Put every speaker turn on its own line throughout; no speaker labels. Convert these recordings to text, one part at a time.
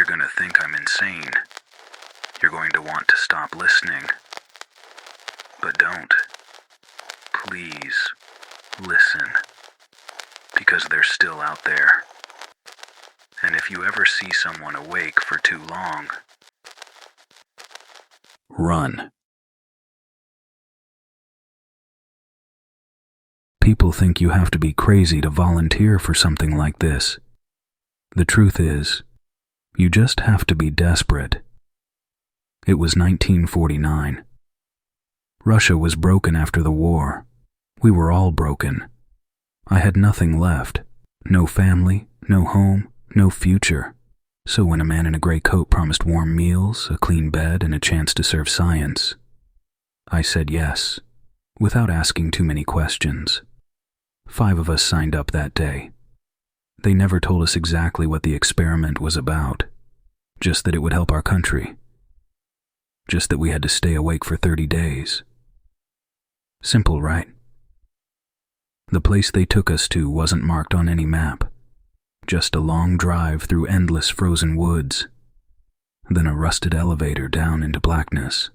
You're going to think I'm insane. You're going to want to stop listening. But don't. Please, listen. Because they're still out there. And if you ever see someone awake for too long, run. People think you have to be crazy to volunteer for something like this. The truth is, you just have to be desperate. It was 1949. Russia was broken after the war. We were all broken. I had nothing left. No family, no home, no future. So when a man in a gray coat promised warm meals, a clean bed, and a chance to serve science, I said yes, without asking too many questions. 5 of us signed up that day. They never told us exactly what the experiment was about, just that it would help our country. Just that we had to stay awake for 30 days. Simple, right? The place they took us to wasn't marked on any map. Just a long drive through endless frozen woods, then a rusted elevator down into blackness.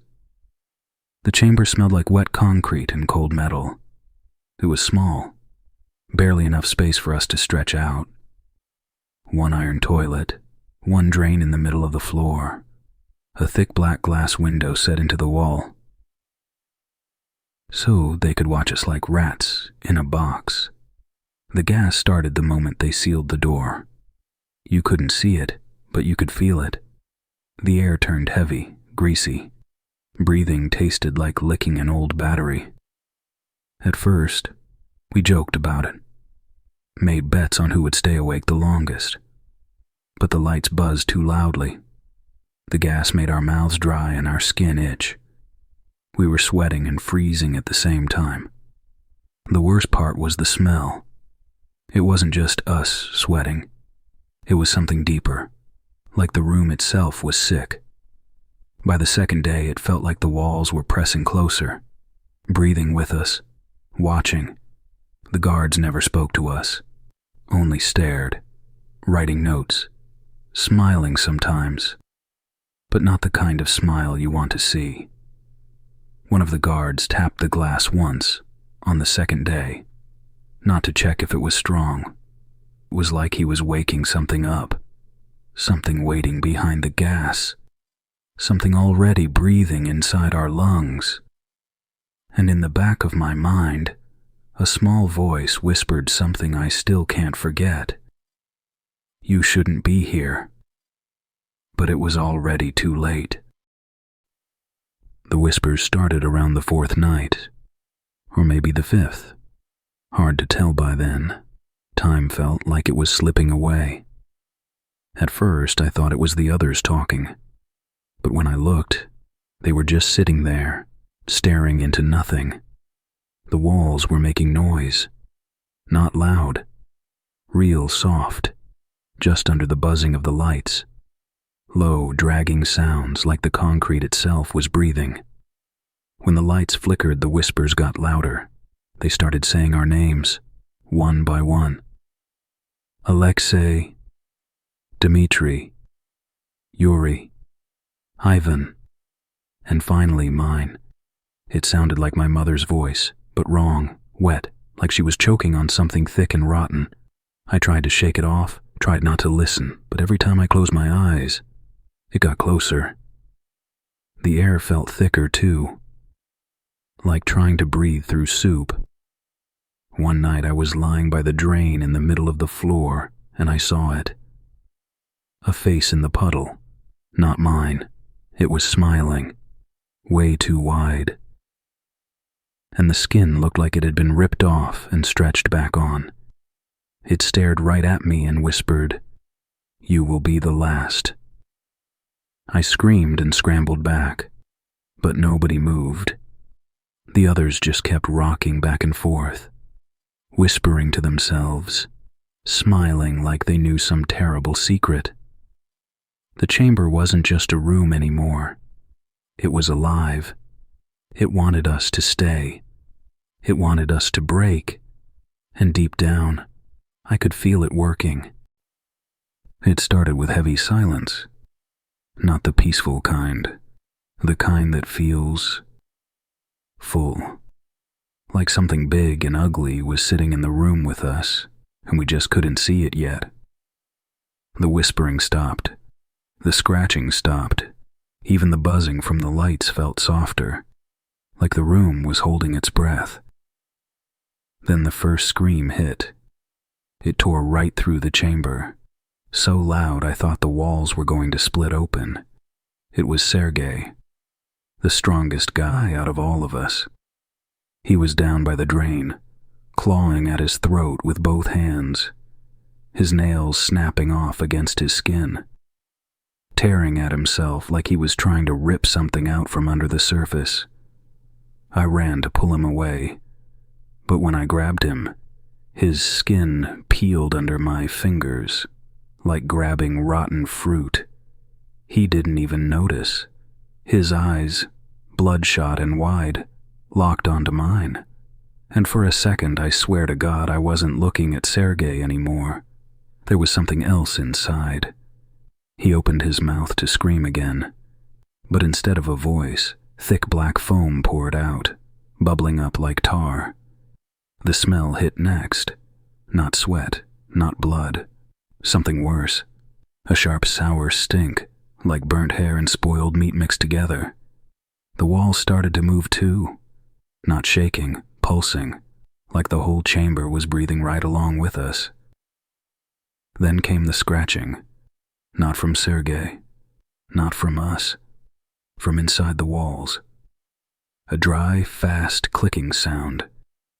The chamber smelled like wet concrete and cold metal. It was small, barely enough space for us to stretch out. 1 iron toilet, 1 drain in the middle of the floor, a thick black glass window set into the wall. So they could watch us like rats in a box. The gas started the moment they sealed the door. You couldn't see it, but you could feel it. The air turned heavy, greasy. Breathing tasted like licking an old battery. At first, we joked about it. Made bets on who would stay awake the longest. But the lights buzzed too loudly. The gas made our mouths dry and our skin itch. We were sweating and freezing at the same time. The worst part was the smell. It wasn't just us sweating. It was something deeper, like the room itself was sick. By the second day, it felt like the walls were pressing closer, breathing with us, watching. The guards never spoke to us, only stared, writing notes, smiling sometimes, but not the kind of smile you want to see. One of the guards tapped the glass once, on the second day, not to check if it was strong. It was like he was waking something up, something waiting behind the gas, something already breathing inside our lungs. And in the back of my mind, a small voice whispered something I still can't forget. You shouldn't be here. But it was already too late. The whispers started around the 4th night, or maybe the 5th. Hard to tell by then. Time felt like it was slipping away. At first, I thought it was the others talking, but when I looked, they were just sitting there, staring into nothing. The walls were making noise, not loud, real soft, just under the buzzing of the lights. Low, dragging sounds like the concrete itself was breathing. When the lights flickered, the whispers got louder. They started saying our names, one by one. Alexei, Dmitri, Yuri, Ivan, and finally mine. It sounded like my mother's voice, but wrong, wet, like she was choking on something thick and rotten. I tried to shake it off, tried not to listen, but every time I closed my eyes, it got closer. The air felt thicker too, like trying to breathe through soup. One night I was lying by the drain in the middle of the floor, and I saw it. A face in the puddle, not mine. It was smiling, way too wide. And the skin looked like it had been ripped off and stretched back on. It stared right at me and whispered, "You will be the last." I screamed and scrambled back, but nobody moved. The others just kept rocking back and forth, whispering to themselves, smiling like they knew some terrible secret. The chamber wasn't just a room anymore. It was alive. It wanted us to stay. It wanted us to break. And deep down, I could feel it working. It started with heavy silence, Not the peaceful kind. The kind that feels full. Like something big and ugly was sitting in the room with us, and we just couldn't see it yet. The whispering stopped. The scratching stopped. Even the buzzing from the lights felt softer, like the room was holding its breath. Then the first scream hit. It tore right through the chamber, so loud I thought the walls were going to split open. It was Sergei, the strongest guy out of all of us. He was down by the drain, clawing at his throat with both hands, his nails snapping off against his skin, tearing at himself like he was trying to rip something out from under the surface. I ran to pull him away, but when I grabbed him, his skin peeled under my fingers, like grabbing rotten fruit. He didn't even notice. His eyes, bloodshot and wide, locked onto mine, and for a second I swear to God I wasn't looking at Sergei anymore. There was something else inside. He opened his mouth to scream again, but instead of a voice, thick black foam poured out, bubbling up like tar. The smell hit next. Not sweat, not blood. Something worse. A sharp sour stink, like burnt hair and spoiled meat mixed together. The walls started to move too. Not shaking, pulsing, like the whole chamber was breathing right along with us. Then came the scratching. Not from Sergei. Not from us. From inside the walls. A dry, fast clicking sound,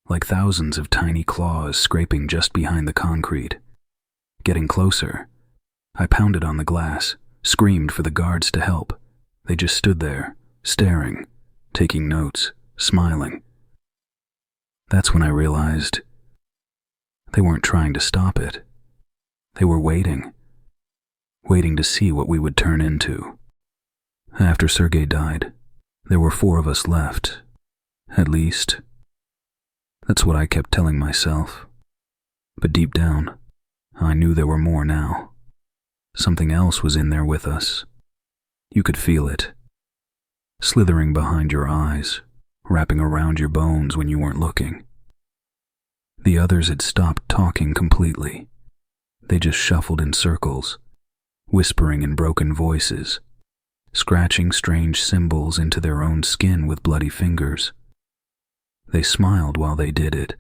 like thousands of tiny claws scraping just behind the concrete. Getting closer. I pounded on the glass, screamed for the guards to help. They just stood there, staring, taking notes, smiling. That's when I realized they weren't trying to stop it. They were waiting to see what we would turn into. After Sergei died, there were 4 of us left, at least. That's what I kept telling myself. But deep down, I knew there were more now. Something else was in there with us. You could feel it, slithering behind your eyes, wrapping around your bones when you weren't looking. The others had stopped talking completely. They just shuffled in circles, whispering in broken voices, scratching strange symbols into their own skin with bloody fingers. They smiled while they did it,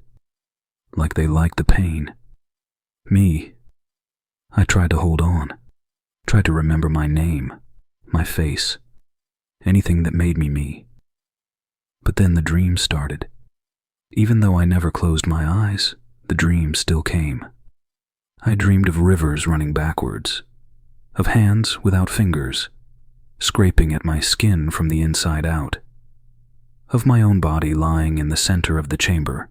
like they liked the pain. Me, I tried to hold on, tried to remember my name, my face, anything that made me me. But then the dream started. Even though I never closed my eyes, the dream still came. I dreamed of rivers running backwards, of hands without fingers, scraping at my skin from the inside out, of my own body lying in the center of the chamber,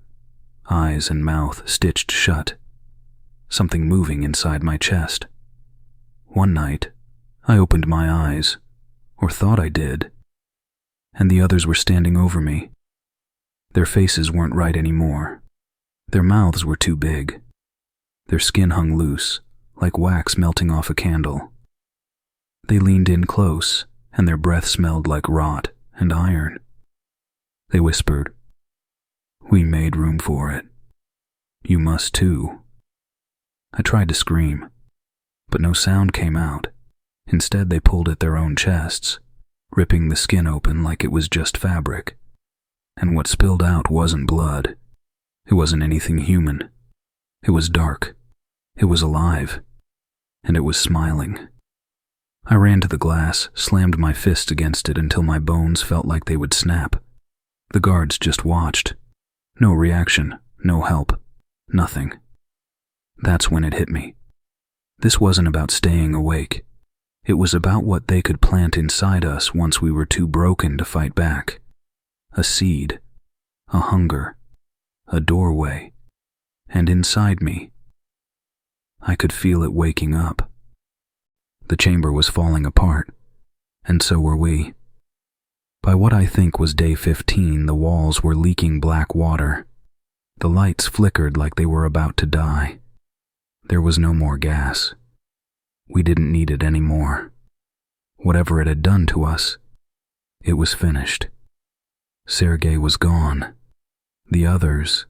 eyes and mouth stitched shut, something moving inside my chest. One night, I opened my eyes, or thought I did, and the others were standing over me. Their faces weren't right anymore. Their mouths were too big. Their skin hung loose, like wax melting off a candle. They leaned in close, and their breath smelled like rot and iron. They whispered, "We made room for it. You must too." I tried to scream, but no sound came out. Instead, they pulled at their own chests, ripping the skin open like it was just fabric. And what spilled out wasn't blood. It wasn't anything human. It was dark. It was alive. And it was smiling. I ran to the glass, slammed my fist against it until my bones felt like they would snap. The guards just watched. No reaction, no help, nothing. That's when it hit me. This wasn't about staying awake. It was about what they could plant inside us once we were too broken to fight back. A seed, a hunger, a doorway, and inside me, I could feel it waking up. The chamber was falling apart, and so were we. By what I think was day 15, the walls were leaking black water. The lights flickered like they were about to die. There was no more gas. We didn't need it anymore. Whatever it had done to us, it was finished. Sergei was gone. The others,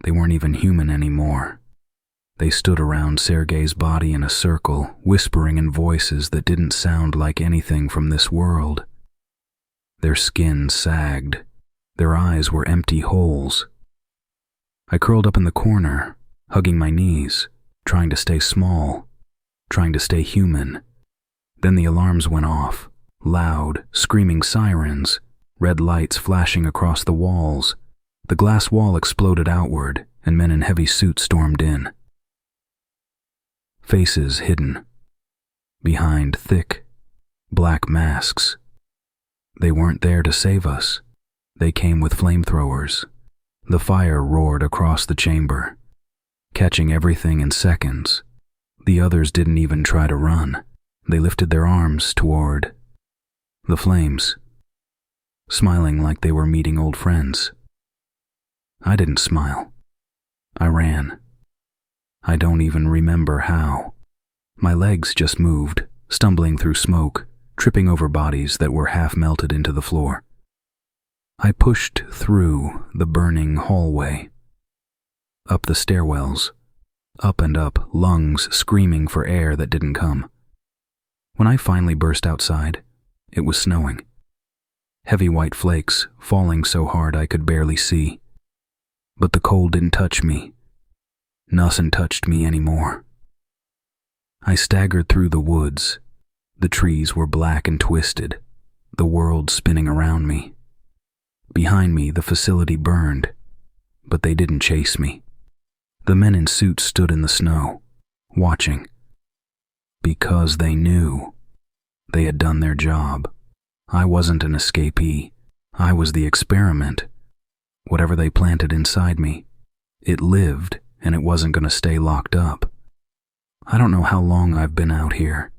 they weren't even human anymore. They stood around Sergei's body in a circle, whispering in voices that didn't sound like anything from this world. Their skin sagged. Their eyes were empty holes. I curled up in the corner, hugging my knees, trying to stay small, trying to stay human. Then the alarms went off, loud, screaming sirens, red lights flashing across the walls. The glass wall exploded outward, and men in heavy suits stormed in. Faces hidden, behind thick, black masks. They weren't there to save us. They came with flamethrowers. The fire roared across the chamber, catching everything in seconds. The others didn't even try to run. They lifted their arms toward the flames, smiling like they were meeting old friends. I didn't smile. I ran. I don't even remember how. My legs just moved, stumbling through smoke, tripping over bodies that were half melted into the floor. I pushed through the burning hallway, up the stairwells, up and up, lungs screaming for air that didn't come. When I finally burst outside, it was snowing. Heavy white flakes falling so hard I could barely see. But the cold didn't touch me. Nothing touched me anymore. I staggered through the woods. The trees were black and twisted, the world spinning around me. Behind me, the facility burned, but they didn't chase me. The men in suits stood in the snow, watching, because they knew they had done their job. I wasn't an escapee. I was the experiment. Whatever they planted inside me, it lived, and it wasn't going to stay locked up. I don't know how long I've been out here.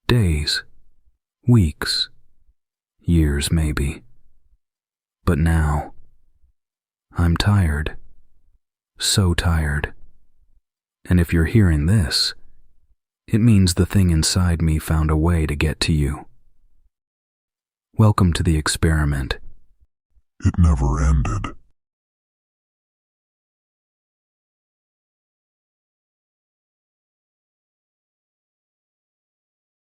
Days, weeks, years maybe. But now, I'm tired. So tired. And if you're hearing this, it means the thing inside me found a way to get to you. Welcome to the experiment.
It never ended.